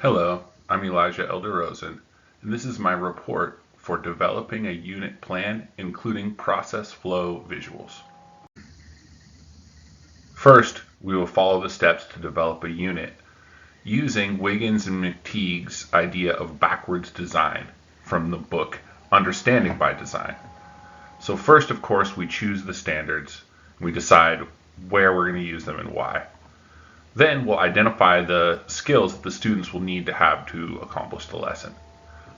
Hello, I'm Elijah Elder Rosen, and this is my report for developing a unit plan, including process flow visuals. First, we will follow the steps to develop a unit using Wiggins and McTeague's idea of backwards design from the book Understanding by Design. So first, of course, we choose the standards. We decide where we're going to use them and why. Then we'll identify the skills that the students will need to have to accomplish the lesson.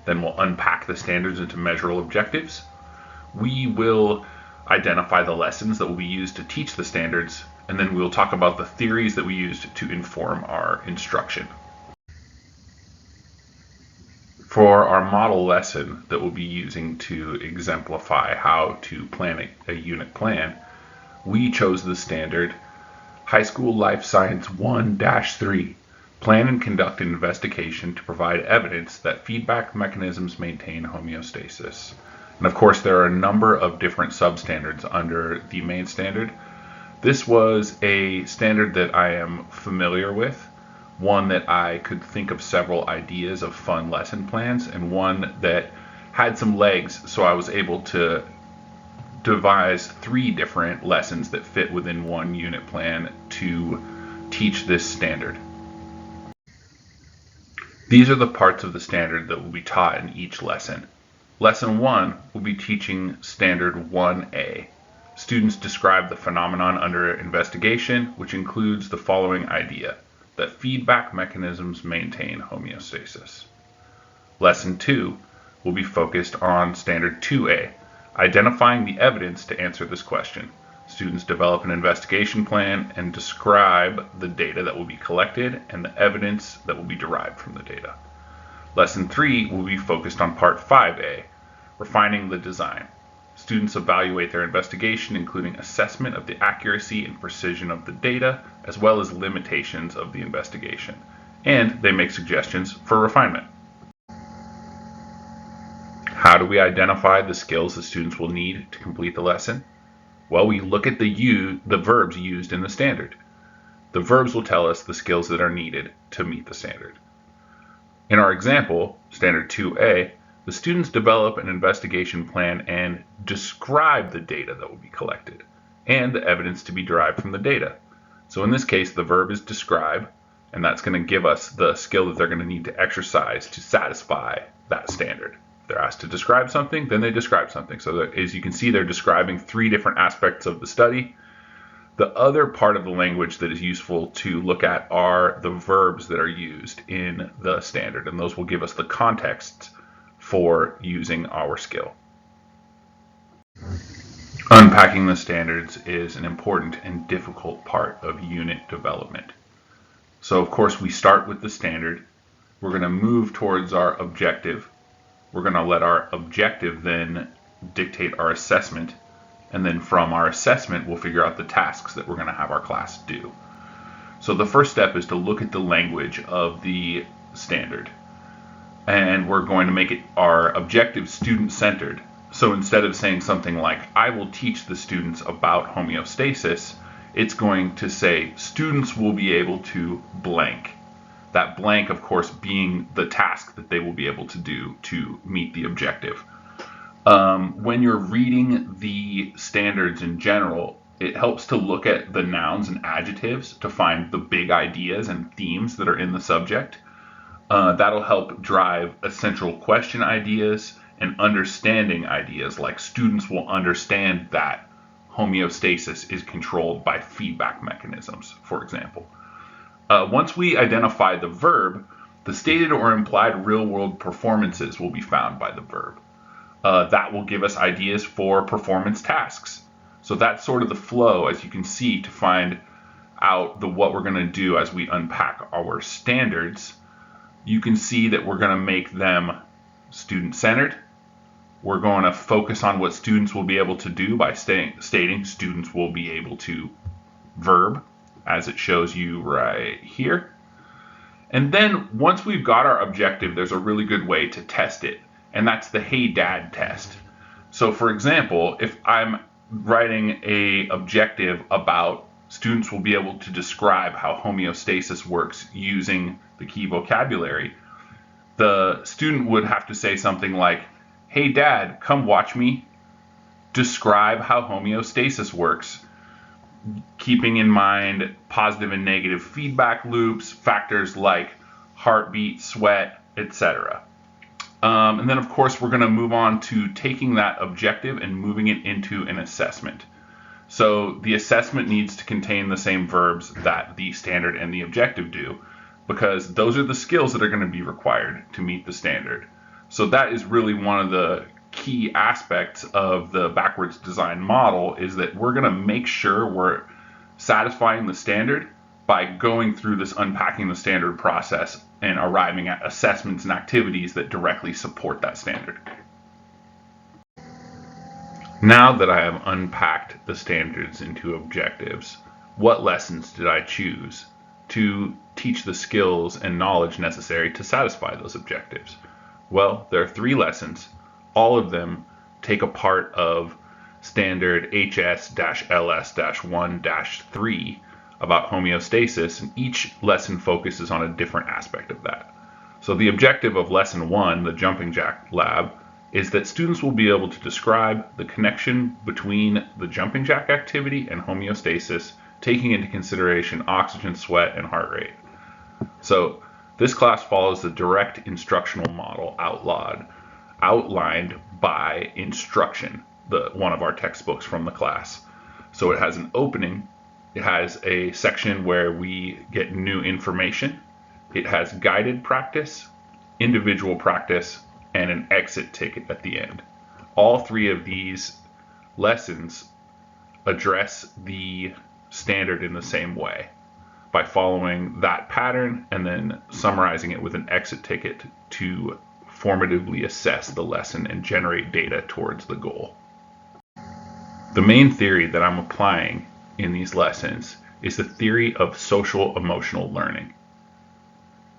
Then we'll unpack the standards into measurable objectives. We will identify the lessons that will be used to teach the standards, and then we'll talk about the theories that we used to inform our instruction. For our model lesson that we'll be using to exemplify how to plan a unit plan, we chose the standard High School Life Science 1-3, plan and conduct an investigation to provide evidence that feedback mechanisms maintain homeostasis. And of course, there are a number of different substandards under the main standard. This was a standard that I am familiar with, one that I could think of several ideas of fun lesson plans, and one that had some legs, so I was able to devise 3 different lessons that fit within one unit plan to teach this standard. These are the parts of the standard that will be taught in each lesson. Lesson 1 will be teaching standard 1A. Students describe the phenomenon under investigation, which includes the following idea, that feedback mechanisms maintain homeostasis. Lesson 2 will be focused on standard 2A, identifying the evidence to answer this question. Students develop an investigation plan and describe the data that will be collected and the evidence that will be derived from the data. Lesson 3 will be focused on part 5A, refining the design. Students evaluate their investigation, including assessment of the accuracy and precision of the data, as well as limitations of the investigation. And they make suggestions for refinement. How do we identify the skills the students will need to complete the lesson? Well, we look at the verbs used in the standard. The verbs will tell us the skills that are needed to meet the standard. In our example, standard 2A, the students develop an investigation plan and describe the data that will be collected and the evidence to be derived from the data. So in this case, the verb is describe, and that's going to give us the skill that they're going to need to exercise to satisfy that standard. If they're asked to describe something, then they describe something. So that, as you can see, they're describing 3 different aspects of the study. The other part of the language that is useful to look at are the verbs that are used in the standard, and those will give us the context for using our skill. Unpacking the standards is an important and difficult part of unit development. So of course we start with the standard. We're going to move towards our objective. We're going to let our objective then dictate our assessment. And then from our assessment, we'll figure out the tasks that we're going to have our class do. So the first step is to look at the language of the standard. And we're going to make it our objective student-centered. So instead of saying something like, I will teach the students about homeostasis, it's going to say, students will be able to blank. That blank, of course, being the task that they will be able to do to meet the objective. When you're reading the standards in general, it helps to look at the nouns and adjectives to find the big ideas and themes that are in the subject. That'll help drive essential question ideas and understanding ideas, like students will understand that homeostasis is controlled by feedback mechanisms, for example. Once we identify the verb, the stated or implied real-world performances will be found by the verb. That will give us ideas for performance tasks. So that's sort of the flow, as you can see, to find out what we're going to do as we unpack our standards. You can see that we're going to make them student-centered. We're going to focus on what students will be able to do by stating students will be able to verb, as it shows you right here. And then once we've got our objective, there's a really good way to test it, and that's the Hey Dad test. So for example, if I'm writing an objective about students will be able to describe how homeostasis works using the key vocabulary. The student would have to say something like, "Hey Dad, come watch me describe how homeostasis works," keeping in mind positive and negative feedback loops, factors like heartbeat, sweat, etc. And then, of course, we're going to move on to taking that objective and moving it into an assessment. So the assessment needs to contain the same verbs that the standard and the objective do, because those are the skills that are going to be required to meet the standard. So that is really one of the key aspects of the backwards design model, is that we're going to make sure we're satisfying the standard by going through this unpacking the standard process and arriving at assessments and activities that directly support that standard. Now that I have unpacked the standards into objectives, what lessons did I choose to teach the skills and knowledge necessary to satisfy those objectives? Well, there are 3 lessons. All of them take a part of standard HS-LS-1-3 about homeostasis, and each lesson focuses on a different aspect of that. So the objective of lesson 1, the jumping jack lab, is that students will be able to describe the connection between the jumping jack activity and homeostasis, taking into consideration oxygen, sweat, and heart rate. So this class follows the direct instructional model outlined by Instruction, one of our textbooks from the class. So it has an opening. It has a section where we get new information. It has guided practice, individual practice, and an exit ticket at the end. All 3 of these lessons address the standard in the same way, by following that pattern and then summarizing it with an exit ticket to formatively assess the lesson and generate data towards the goal. The main theory that I'm applying in these lessons is the theory of social emotional learning.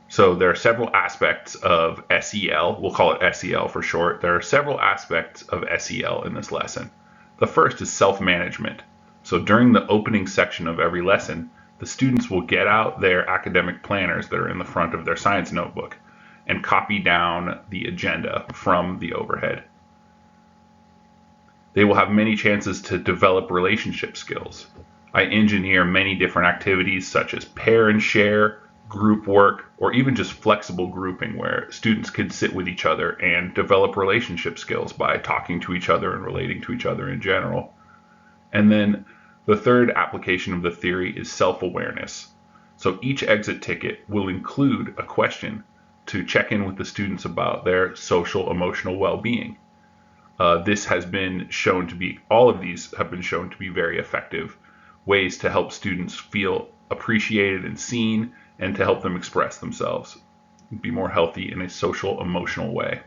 So there are several aspects of SEL, we'll call it SEL for short. There are several aspects of SEL in this lesson. The first is self-management. So during the opening section of every lesson, the students will get out their academic planners that are in the front of their science notebook and copy down the agenda from the overhead. They will have many chances to develop relationship skills. I engineer many different activities such as pair and share, group work, or even just flexible grouping, where students could sit with each other and develop relationship skills by talking to each other and relating to each other in general. And then the third application of the theory is self-awareness. So each exit ticket will include a question to check in with the students about their social emotional well-being. This has been shown to be, all of these have been shown to be very effective ways to help students feel appreciated and seen, and to help them express themselves, be more healthy in a social emotional way.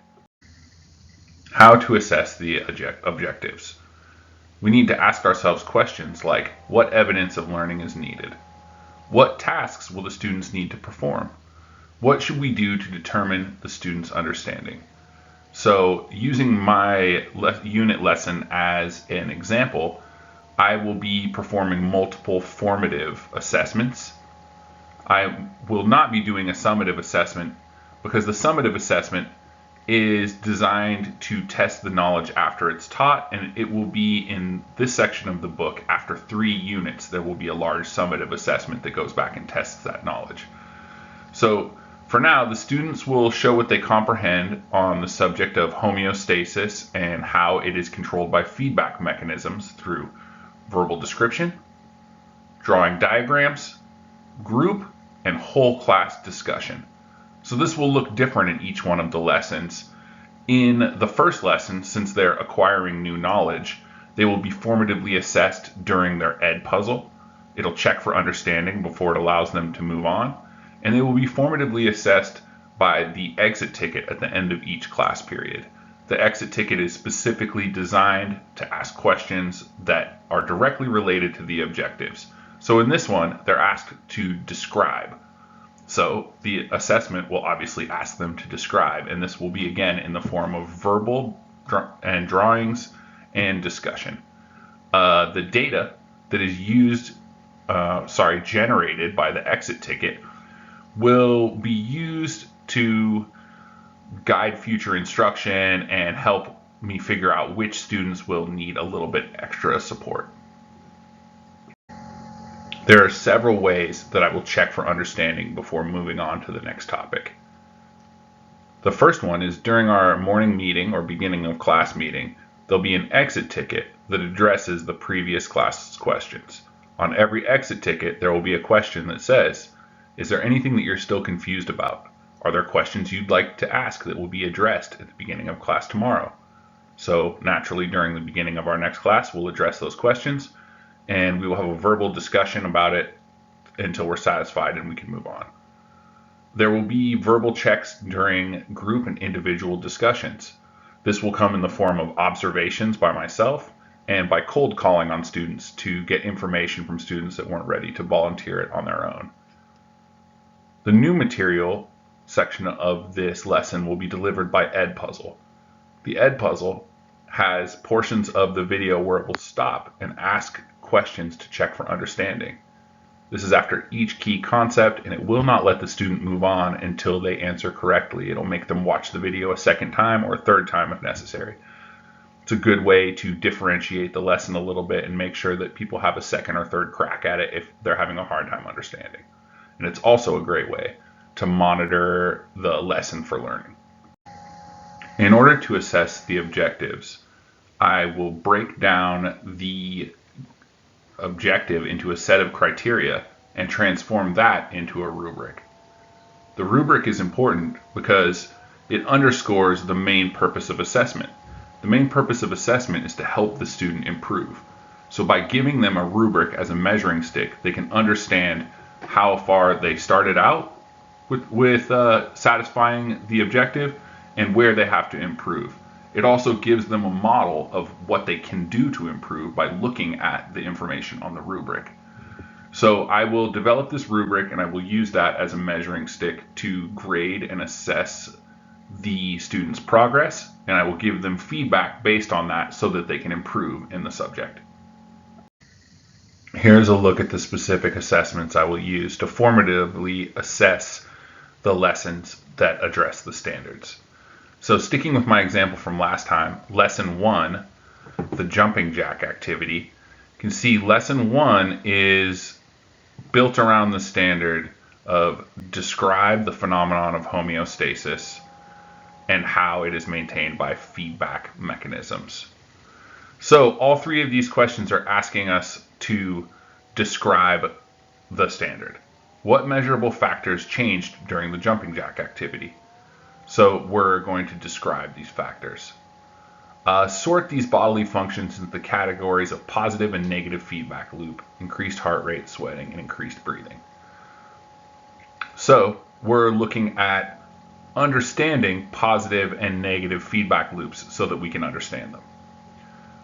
How to assess the objectives. We need to ask ourselves questions like, what evidence of learning is needed? What tasks will the students need to perform? What should we do to determine the student's understanding? So using my unit lesson as an example, I will be performing multiple formative assessments. I will not be doing a summative assessment because the summative assessment is designed to test the knowledge after it's taught, and it will be in this section of the book. After 3 units, there will be a large summative assessment that goes back and tests that knowledge. So for now, the students will show what they comprehend on the subject of homeostasis and how it is controlled by feedback mechanisms through verbal description, drawing diagrams, group, and whole class discussion. So this will look different in each one of the lessons. In the first lesson, since they're acquiring new knowledge, they will be formatively assessed during their ed puzzle. It'll check for understanding before it allows them to move on. And they will be formatively assessed by the exit ticket at the end of each class period. The exit ticket is specifically designed to ask questions that are directly related to the objectives. So in this one, they're asked to describe. So the assessment will obviously ask them to describe, and this will be again in the form of verbal and drawings and discussion. The data that is used generated by the exit ticket will be used to guide future instruction and help me figure out which students will need a little bit extra support. There are several ways that I will check for understanding before moving on to the next topic. The first one is during our morning meeting or beginning of class meeting, there'll be an exit ticket that addresses the previous class's questions. On every exit ticket, there will be a question that says, is there anything that you're still confused about? Are there questions you'd like to ask that will be addressed at the beginning of class tomorrow? So naturally, during the beginning of our next class, we'll address those questions and we will have a verbal discussion about it until we're satisfied and we can move on. There will be verbal checks during group and individual discussions. This will come in the form of observations by myself and by cold calling on students to get information from students that weren't ready to volunteer it on their own. The new material section of this lesson will be delivered by Edpuzzle. The Edpuzzle has portions of the video where it will stop and ask questions to check for understanding. This is after each key concept, and it will not let the student move on until they answer correctly. It'll make them watch the video a second time or a third time if necessary. It's a good way to differentiate the lesson a little bit and make sure that people have a second or third crack at it if they're having a hard time understanding. And it's also a great way to monitor the lesson for learning. In order to assess the objectives, I will break down the objective into a set of criteria and transform that into a rubric. The rubric is important because it underscores the main purpose of assessment. The main purpose of assessment is to help the student improve. So by giving them a rubric as a measuring stick, they can understand how far they started out with satisfying the objective and where they have to improve. It also gives them a model of what they can do to improve by looking at the information on the rubric. So I will develop this rubric and I will use that as a measuring stick to grade and assess the student's progress, and I will give them feedback based on that so that they can improve in the subject. Here's a look at the specific assessments I will use to formatively assess the lessons that address the standards. So sticking with my example from last time, lesson 1, the jumping jack activity, you can see lesson 1 is built around the standard of describe the phenomenon of homeostasis and how it is maintained by feedback mechanisms. So all three of these questions are asking us to describe the standard. What measurable factors changed during the jumping jack activity? So we're going to describe these factors. Sort these bodily functions into the categories of positive and negative feedback loop, increased heart rate, sweating, and increased breathing. So we're looking at understanding positive and negative feedback loops so that we can understand them.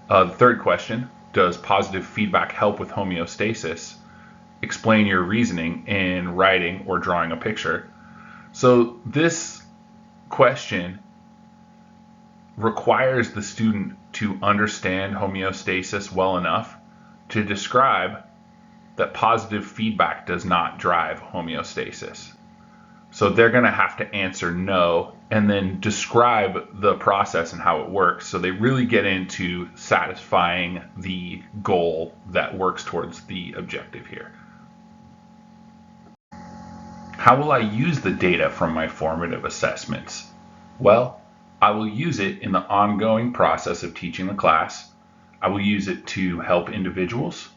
The third question, does positive feedback help with homeostasis? Explain your reasoning in writing or drawing a picture. So this question requires the student to understand homeostasis well enough to describe that positive feedback does not drive homeostasis. So they're going to have to answer no and then describe the process and how it works. So they really get into satisfying the goal that works towards the objective here. How will I use the data from my formative assessments? Well, I will use it in the ongoing process of teaching the class. I will use it to help individuals.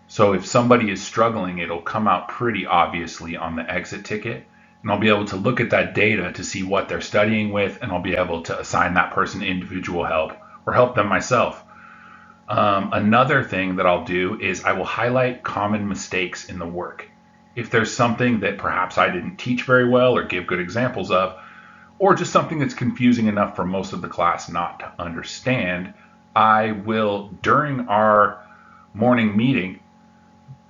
So if somebody is struggling, it'll come out pretty obviously on the exit ticket, and I'll be able to look at that data to see what they're studying with, and I'll be able to assign that person individual help or help them myself. Another thing that I'll do is I will highlight common mistakes in the work. If there's something that perhaps I didn't teach very well or give good examples of, or just something that's confusing enough for most of the class not to understand, I will, during our morning meeting,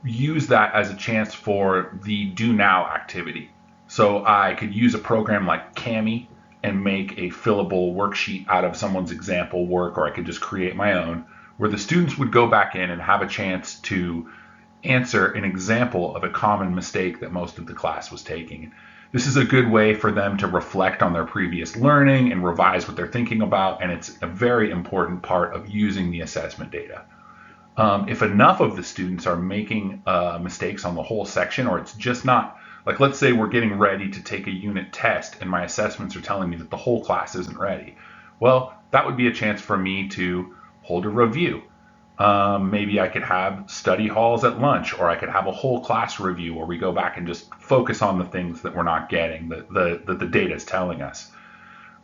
use that as a chance for the do now activity. So I could use a program like Kami and make a fillable worksheet out of someone's example work, or I could just create my own, where the students would go back in and have a chance to answer an example of a common mistake that most of the class was taking. This is a good way for them to reflect on their previous learning and revise what they're thinking about, and it's a very important part of using the assessment data. If enough of the students are making mistakes on the whole section, or it's just not, like let's say we're getting ready to take a unit test and my assessments are telling me that the whole class isn't ready, well, that would be a chance for me to hold a review. Maybe I could have study halls at lunch, or I could have a whole class review where we go back and just focus on the things that we're not getting, that the data is telling us.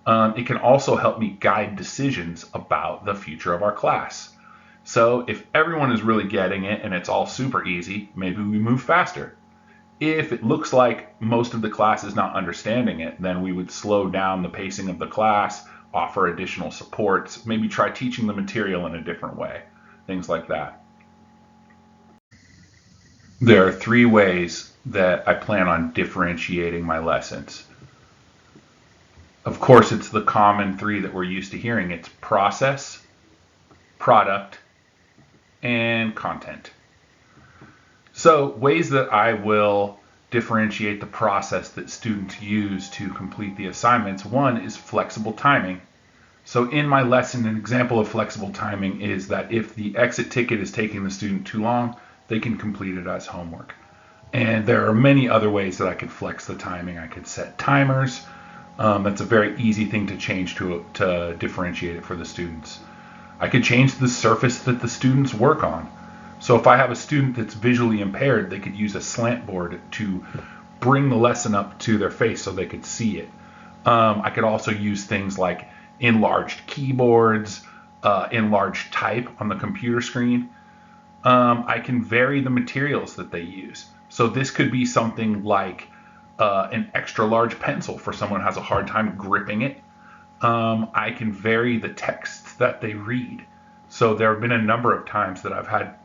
It can also help me guide decisions about the future of our class. So if everyone is really getting it and it's all super easy, maybe we move faster. If it looks like most of the class is not understanding it, then we would slow down the pacing of the class, offer additional supports, maybe try teaching the material in a different way, things like that. There are 3 ways that I plan on differentiating my lessons. Of course, it's the common 3 that we're used to hearing. It's process, product, and content. So ways that I will differentiate the process that students use to complete the assignments. One is flexible timing. So in my lesson, an example of flexible timing is that if the exit ticket is taking the student too long, they can complete it as homework. And there are many other ways that I could flex the timing. I could set timers. That's a very easy thing to change to differentiate it for the students. I could change the surface that the students work on. So if I have a student that's visually impaired, they could use a slant board to bring the lesson up to their face so they could see it. I could also use things like enlarged keyboards, enlarged type on the computer screen. I can vary the materials that they use. So this could be something like an extra large pencil for someone who has a hard time gripping it. I can vary the texts that they read. So there have been a number of times that I've had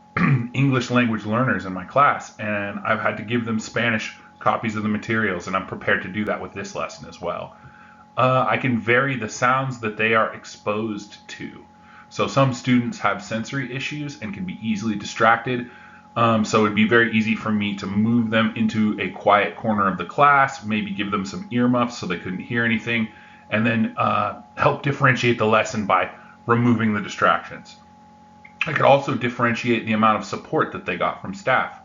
English language learners in my class, and I've had to give them Spanish copies of the materials, and I'm prepared to do that with this lesson as well. I can vary the sounds that they are exposed to. So some students have sensory issues and can be easily distracted. So it'd be very easy for me to move them into a quiet corner of the class, maybe give them some earmuffs so they couldn't hear anything, and then help differentiate the lesson by removing the distractions. I could also differentiate the amount of support that they got from staff.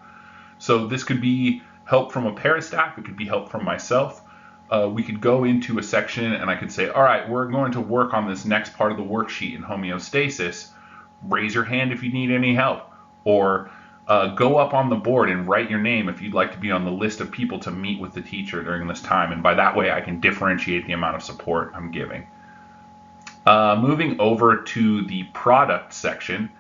So this could be help from a para staff, it could be help from myself. We could go into a section and I could say, all right, we're going to work on this next part of the worksheet in homeostasis. Raise your hand if you need any help. Or go up on the board and write your name if you'd like to be on the list of people to meet with the teacher during this time. And by that way, I can differentiate the amount of support I'm giving. Moving over to the product section,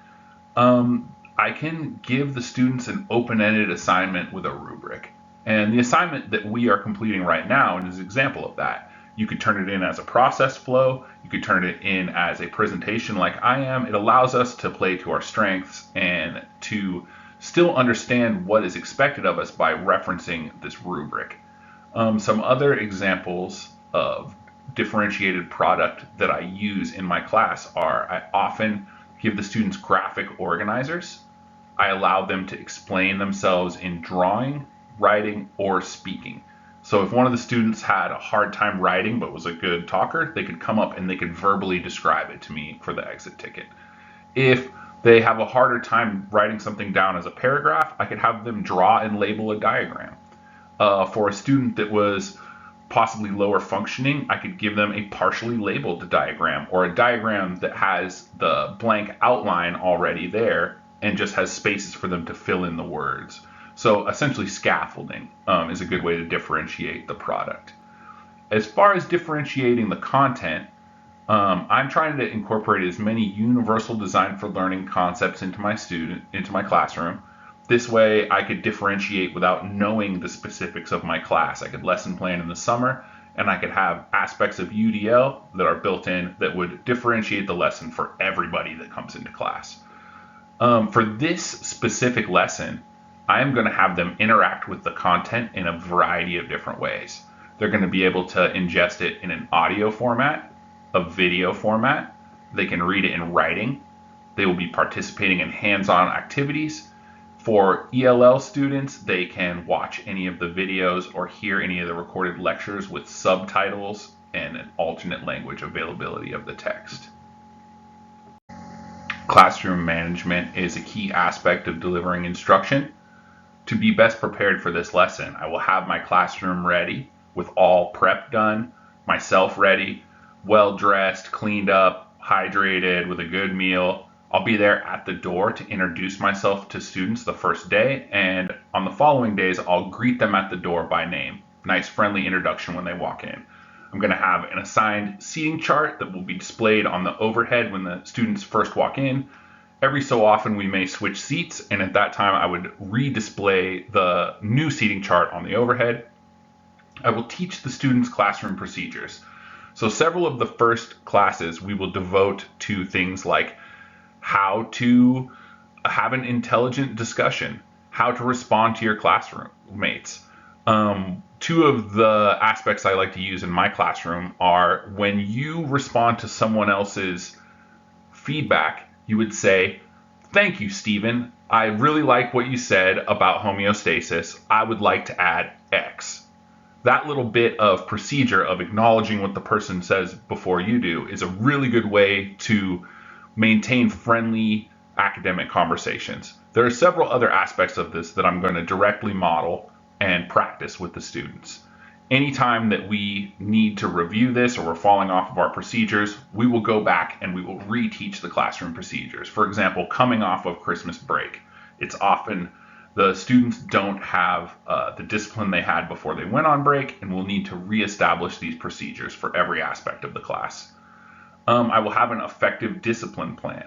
I can give the students an open-ended assignment with a rubric. And the assignment that we are completing right now is an example of that. You could turn it in as a process flow. You could turn it in as a presentation like I am. It allows us to play to our strengths and to still understand what is expected of us by referencing this rubric. Some other examples of differentiated product that I use in my class are I often give the students graphic organizers. I allow them to explain themselves in drawing, writing, or speaking. So if one of the students had a hard time writing but was a good talker, they could come up and they could verbally describe it to me for the exit ticket. If they have a harder time writing something down as a paragraph, I could have them draw and label a diagram. For a student that was possibly lower functioning, I could give them a partially labeled diagram or a diagram that has the blank outline already there and just has spaces for them to fill in the words. So essentially scaffolding is a good way to differentiate the product. As far as differentiating the content, I'm trying to incorporate as many universal design for learning concepts into my classroom. This way I could differentiate without knowing the specifics of my class. I could lesson plan in the summer and I could have aspects of UDL that are built in that would differentiate the lesson for everybody that comes into class. For this specific lesson, I'm going to have them interact with the content in a variety of different ways. They're going to be able to ingest it in an audio format, a video format. They can read it in writing. They will be participating in hands-on activities. For ELL students, they can watch any of the videos or hear any of the recorded lectures with subtitles and an alternate language availability of the text. Classroom management is a key aspect of delivering instruction. To be best prepared for this lesson, I will have my classroom ready with all prep done, myself ready, well dressed, cleaned up, hydrated, with a good meal. I'll be there at the door to introduce myself to students the first day, and on the following days, I'll greet them at the door by name. Nice friendly introduction when they walk in. I'm going to have an assigned seating chart that will be displayed on the overhead when the students first walk in. Every so often we may switch seats, and at that time I would re-display the new seating chart on the overhead. I will teach the students classroom procedures. So several of the first classes we will devote to things like how to have an intelligent discussion, how to respond to your classroom mates. Two of the aspects I like to use in my classroom are when you respond to someone else's feedback, you would say, "Thank you, Stephen. I really like what you said about homeostasis. I would like to add X." That little bit of procedure of acknowledging what the person says before you do is a really good way to maintain friendly academic conversations. There are several other aspects of this that I'm going to directly model and practice with the students. Anytime that we need to review this or we're falling off of our procedures, we will go back and we will reteach the classroom procedures. For example, coming off of Christmas break, it's often the students don't have the discipline they had before they went on break, and we'll need to reestablish these procedures for every aspect of the class. I will have an effective discipline plan.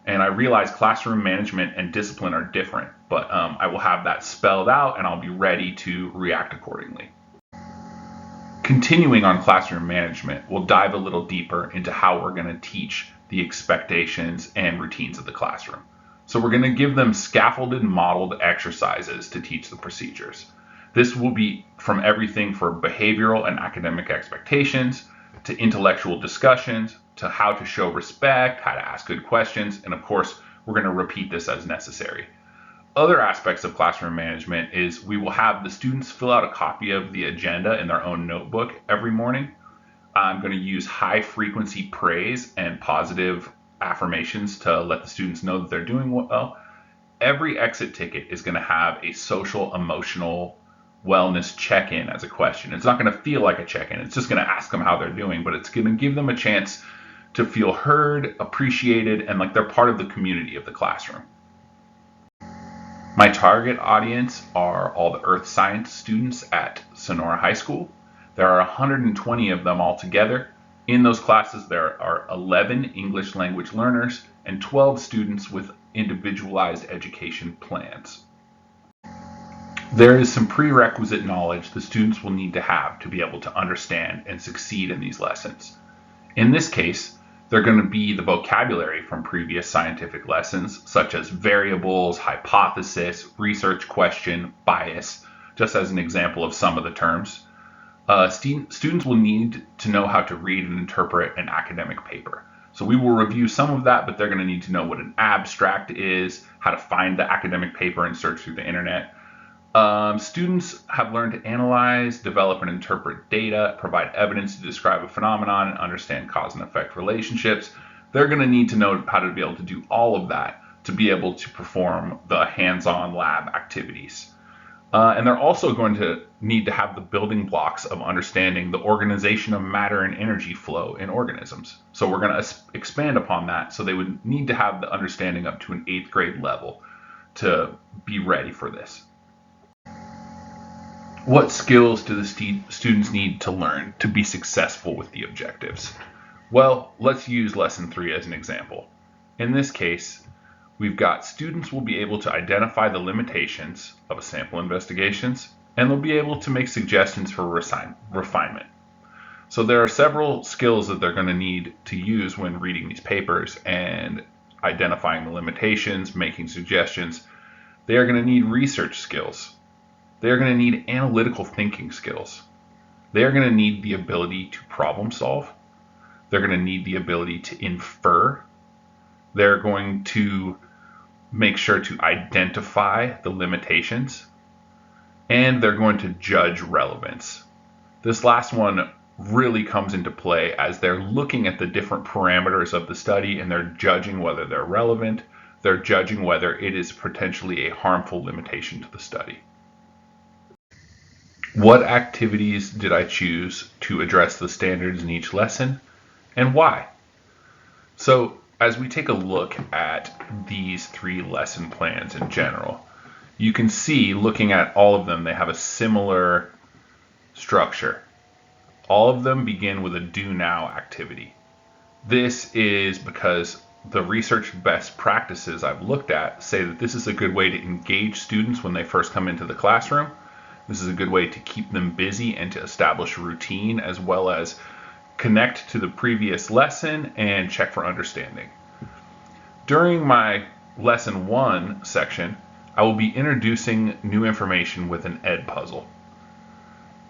And I realize classroom management and discipline are different, but I will have that spelled out and I'll be ready to react accordingly. Continuing on classroom management, we'll dive a little deeper into how we're going to teach the expectations and routines of the classroom. So we're going to give them scaffolded modeled exercises to teach the procedures. This will be from everything for behavioral and academic expectations to intellectual discussions, to how to show respect, how to ask good questions, and of course, we're going to repeat this as necessary. Other aspects of classroom management is we will have the students fill out a copy of the agenda in their own notebook every morning. I'm going to use high frequency praise and positive affirmations to let the students know that they're doing well. Every exit ticket is going to have a social emotional wellness check-in as a question. It's not going to feel like a check-in. It's just going to ask them how they're doing, but it's going to give them a chance to feel heard, appreciated, and like they're part of the community of the classroom. My target audience are all the earth science students at Sonora High School. There are 120 of them altogether. In those classes, there are 11 English language learners and 12 students with individualized education plans. There is some prerequisite knowledge the students will need to have to be able to understand and succeed in these lessons. In this case, they're going to be the vocabulary from previous scientific lessons, such as variables, hypothesis, research question, bias, just as an example of some of the terms. Students will need to know how to read and interpret an academic paper. So we will review some of that, but they're going to need to know what an abstract is, how to find the academic paper and search through the internet. Students have learned to analyze, develop and interpret data, provide evidence to describe a phenomenon, and understand cause and effect relationships. They're going to need to know how to be able to do all of that to be able to perform the hands-on lab activities. And they're also going to need to have the building blocks of understanding the organization of matter and energy flow in organisms. So we're going to expand upon that. So they would need to have the understanding up to an 8th grade level to be ready for this. What skills do the students need to learn to be successful with the objectives? Well, let's use lesson 3 as an example. In this case, we've got students will be able to identify the limitations of a sample investigations, and they'll be able to make suggestions for refinement. So there are several skills that they're going to need to use when reading these papers and identifying the limitations, making suggestions. They are going to need research skills. They are going to need analytical thinking skills. They are going to need the ability to problem solve. They're going to need the ability to infer. They're going to make sure to identify the limitations, and they're going to judge relevance. This last one really comes into play as they're looking at the different parameters of the study and they're judging whether they're relevant, they're judging whether it is potentially a harmful limitation to the study. What activities did I choose to address the standards in each lesson, and why? So, as we take a look at these 3 lesson plans in general, you can see, looking at all of them, they have a similar structure. All of them begin with a do now activity. This is because the research best practices I've looked at say that this is a good way to engage students when they first come into the classroom. This is a good way to keep them busy and to establish routine, as well as connect to the previous lesson and check for understanding. During my lesson 1 section, I will be introducing new information with an ed puzzle.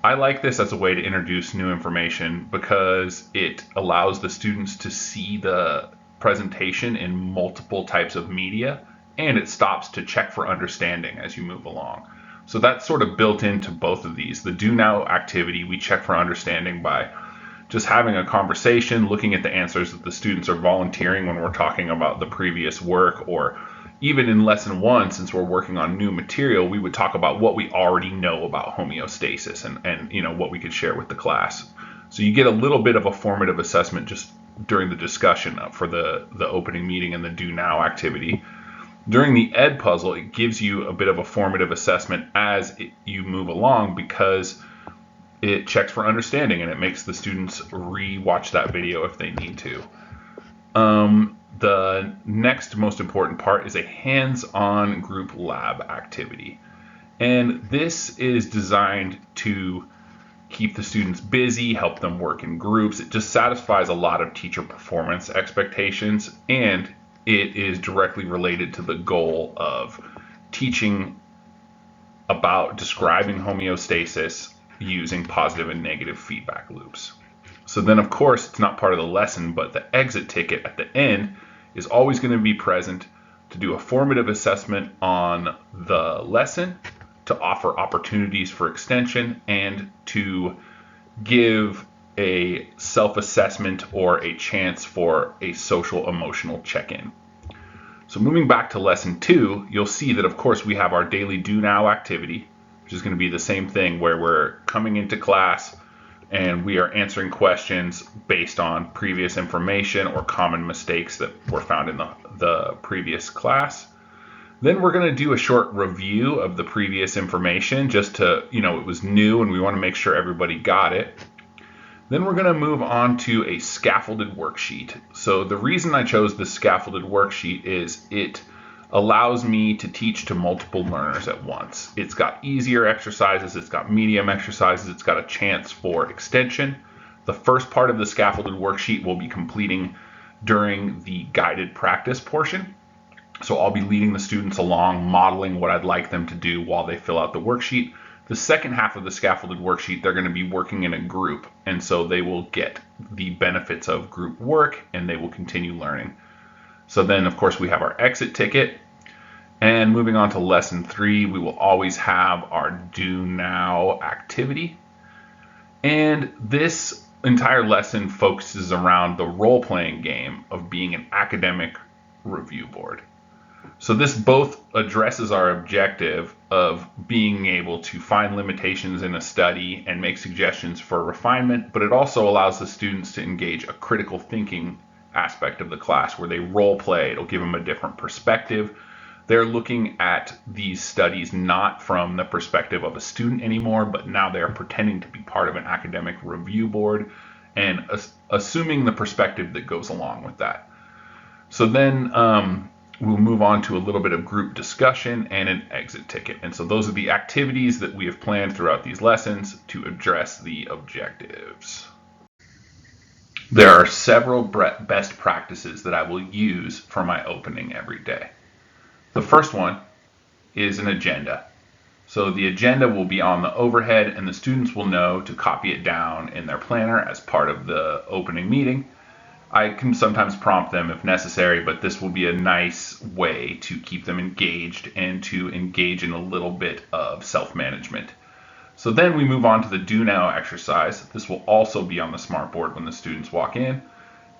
I like this as a way to introduce new information because it allows the students to see the presentation in multiple types of media, and it stops to check for understanding as you move along. So that's sort of built into both of these. The do now activity, we check for understanding by just having a conversation, looking at the answers that the students are volunteering when we're talking about the previous work, or even in lesson 1, since we're working on new material, we would talk about what we already know about homeostasis and what we could share with the class. So you get a little bit of a formative assessment just during the discussion for the opening meeting and the do now activity. During the ed puzzle, it gives you a bit of a formative assessment as you move along, because it checks for understanding and it makes the students re-watch that video if they need to. The next most important part is a hands-on group lab activity. And this is designed to keep the students busy, help them work in groups. It just satisfies a lot of teacher performance expectations, and it is directly related to the goal of teaching about describing homeostasis using positive and negative feedback loops. So then, of course, it's not part of the lesson, but the exit ticket at the end is always going to be present to do a formative assessment on the lesson, to offer opportunities for extension, and to give a self-assessment or a chance for a social emotional check-in. So moving back to lesson 2, you'll see that, of course, we have our daily do now activity, which is going to be the same thing where we're coming into class and we are answering questions based on previous information or common mistakes that were found in the previous class. Then we're going to do a short review of the previous information just to, it was new and we want to make sure everybody got it. Then we're going to move on to a scaffolded worksheet. So the reason I chose the scaffolded worksheet is it allows me to teach to multiple learners at once. It's got easier exercises, it's got medium exercises, it's got a chance for extension. The first part of the scaffolded worksheet we'll be completing during the guided practice portion. So I'll be leading the students along, modeling what I'd like them to do while they fill out the worksheet. The second half of the scaffolded worksheet, they're going to be working in a group, and so they will get the benefits of group work and they will continue learning. So then, of course, we have our exit ticket. And moving on to lesson 3, we will always have our do now activity. And this entire lesson focuses around the role-playing game of being an academic review board. So this both addresses our objective of being able to find limitations in a study and make suggestions for refinement, but it also allows the students to engage a critical thinking aspect of the class where they role play. It'll give them a different perspective. They're looking at these studies not from the perspective of a student anymore, but now they're pretending to be part of an academic review board and assuming the perspective that goes along with that. So then we'll move on to a little bit of group discussion and an exit ticket. And so those are the activities that we have planned throughout these lessons to address the objectives. There are several best practices that I will use for my opening every day. The first one is an agenda. So the agenda will be on the overhead and the students will know to copy it down in their planner as part of the opening meeting. I can sometimes prompt them if necessary, but this will be a nice way to keep them engaged and to engage in a little bit of self-management. So then we move on to the do now exercise. This will also be on the smartboard when the students walk in.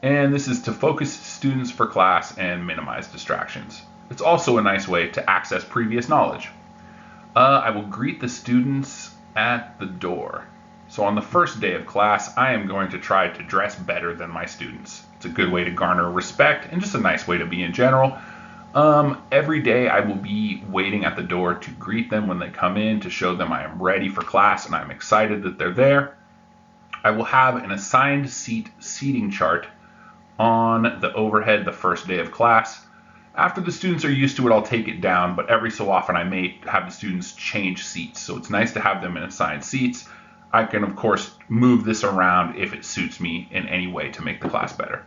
And this is to focus students for class and minimize distractions. It's also a nice way to access previous knowledge. I will greet the students at the door. So on the first day of class, I am going to try to dress better than my students. It's a good way to garner respect and just a nice way to be in general. Every day I will be waiting at the door to greet them when they come in, to show them I am ready for class and I'm excited that they're there. I will have an assigned seating chart on the overhead the first day of class. After the students are used to it, I'll take it down, but every so often I may have the students change seats. So it's nice to have them in assigned seats. I can, of course, move this around if it suits me in any way to make the class better.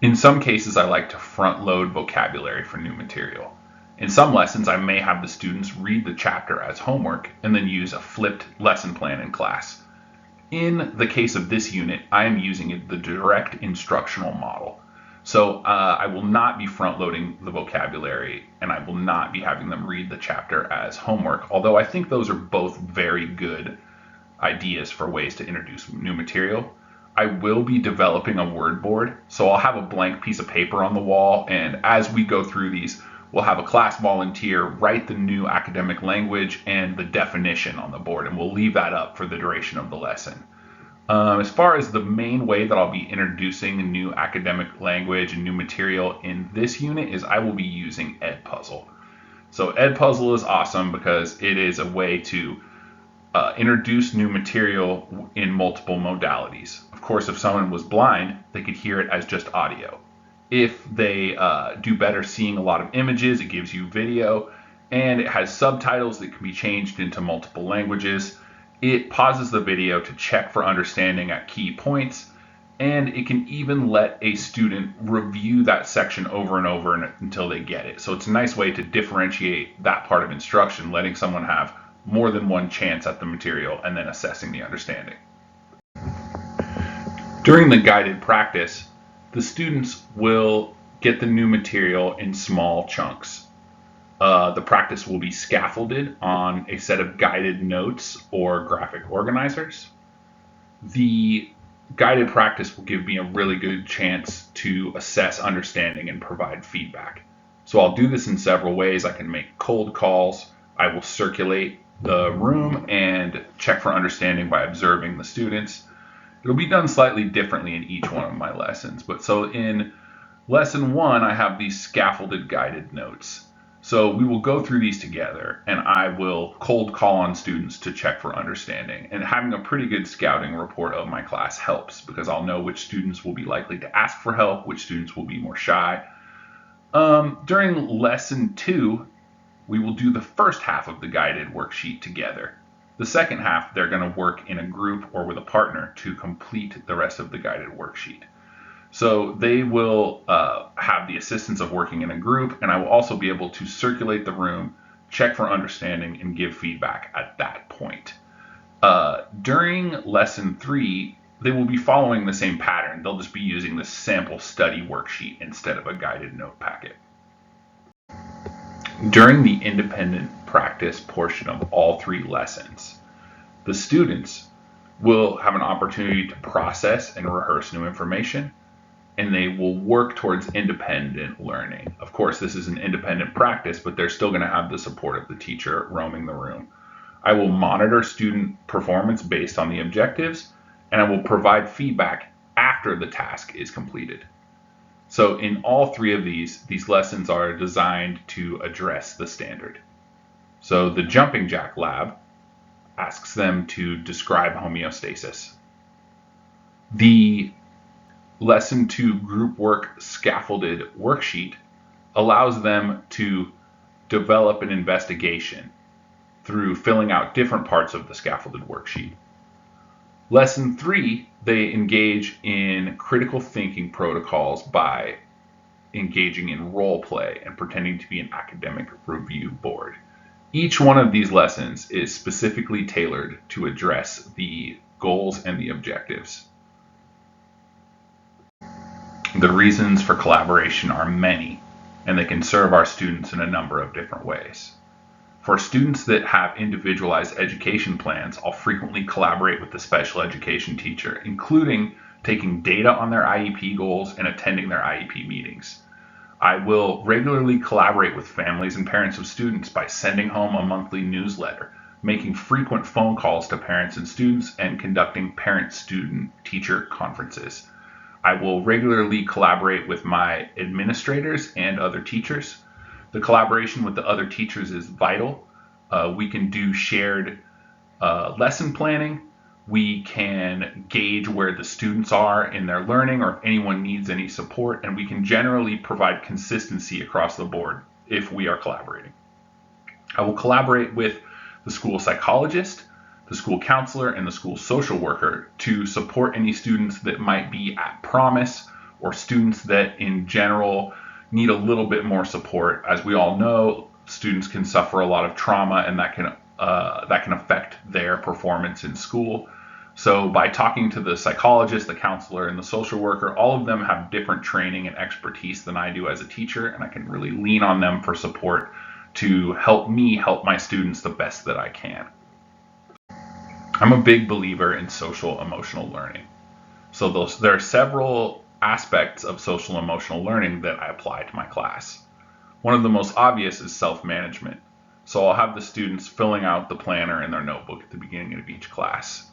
In some cases, I like to front load vocabulary for new material. In some lessons, I may have the students read the chapter as homework and then use a flipped lesson plan in class. In the case of this unit, I am using the direct instructional model. So I will not be front loading the vocabulary and I will not be having them read the chapter as homework, although I think those are both very good ideas for ways to introduce new material. I will be developing a word board, so I'll have a blank piece of paper on the wall, and as we go through these, we'll have a class volunteer write the new academic language and the definition on the board, and we'll leave that up for the duration of the lesson. As far as the main way that I'll be introducing new academic language and new material in this unit is I will be using Edpuzzle. So Edpuzzle is awesome because it is a way to introduce new material in multiple modalities. Of course, if someone was blind, they could hear it as just audio. If they do better seeing a lot of images, it gives you video, and it has subtitles that can be changed into multiple languages. It pauses the video to check for understanding at key points, and it can even let a student review that section over and over until they get it. So it's a nice way to differentiate that part of instruction, letting someone have more than one chance at the material and then assessing the understanding. During the guided practice, the students will get the new material in small chunks. The practice will be scaffolded on a set of guided notes or graphic organizers. The guided practice will give me a really good chance to assess understanding and provide feedback. So I'll do this in several ways. I can make cold calls. I will circulate the room and check for understanding by observing the students. It'll be done slightly differently in each one of my lessons. But so in lesson 1, I have these scaffolded guided notes. So we will go through these together and I will cold call on students to check for understanding. And having a pretty good scouting report of my class helps because I'll know which students will be likely to ask for help, which students will be more shy. During lesson 2, we will do the first half of the guided worksheet together. The second half, they're going to work in a group or with a partner to complete the rest of the guided worksheet. So they will have the assistance of working in a group, and I will also be able to circulate the room, check for understanding, and give feedback at that point. During lesson 3, they will be following the same pattern. They'll just be using the sample study worksheet instead of a guided note packet. During the independent practice portion of all 3 lessons, the students will have an opportunity to process and rehearse new information, and they will work towards independent learning. Of course, this is an independent practice, but they're still going to have the support of the teacher roaming the room. I will monitor student performance based on the objectives, and I will provide feedback after the task is completed. So in all 3 of these lessons are designed to address the standard. So the jumping jack lab asks them to describe homeostasis. The lesson 2 group work scaffolded worksheet allows them to develop an investigation through filling out different parts of the scaffolded worksheet. Lesson 3, they engage in critical thinking protocols by engaging in role play and pretending to be an academic review board. Each one of these lessons is specifically tailored to address the goals and the objectives. The reasons for collaboration are many, and they can serve our students in a number of different ways. For students that have individualized education plans, I'll frequently collaborate with the special education teacher, including taking data on their IEP goals and attending their IEP meetings. I will regularly collaborate with families and parents of students by sending home a monthly newsletter, making frequent phone calls to parents and students, and conducting parent-student-teacher conferences. I will regularly collaborate with my administrators and other teachers. The collaboration with the other teachers is vital. We can do shared lesson planning. We can gauge where the students are in their learning or if anyone needs any support, and we can generally provide consistency across the board if we are collaborating. I will collaborate with the school psychologist, the school counselor, and the school social worker to support any students that might be at promise or students that in general need a little bit more support. As we all know, students can suffer a lot of trauma, and that can affect their performance in school. So by talking to the psychologist, the counselor, and the social worker, all of them have different training and expertise than I do as a teacher, and I can really lean on them for support to help me help my students the best that I can. I'm a big believer in social emotional learning. So there are several aspects of social emotional learning that I apply to my class. One of the most obvious is self-management. So I'll have the students filling out the planner in their notebook at the beginning of each class.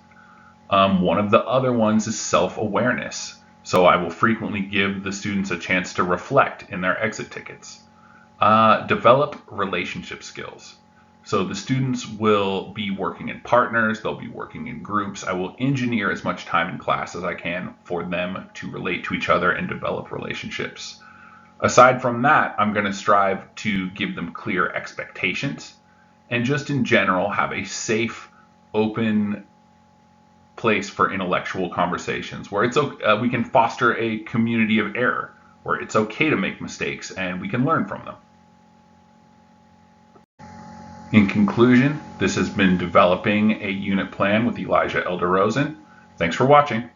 One of the other ones is self-awareness. So I will frequently give the students a chance to reflect in their exit tickets. Develop relationship skills. So the students will be working in partners, they'll be working in groups. I will engineer as much time in class as I can for them to relate to each other and develop relationships. Aside from that, I'm going to strive to give them clear expectations and just in general have a safe, open place for intellectual conversations where we can foster a community of error, where it's okay to make mistakes and we can learn from them. In conclusion, this has been Developing a Unit Plan with Elijah Elder Rosen. Thanks for watching.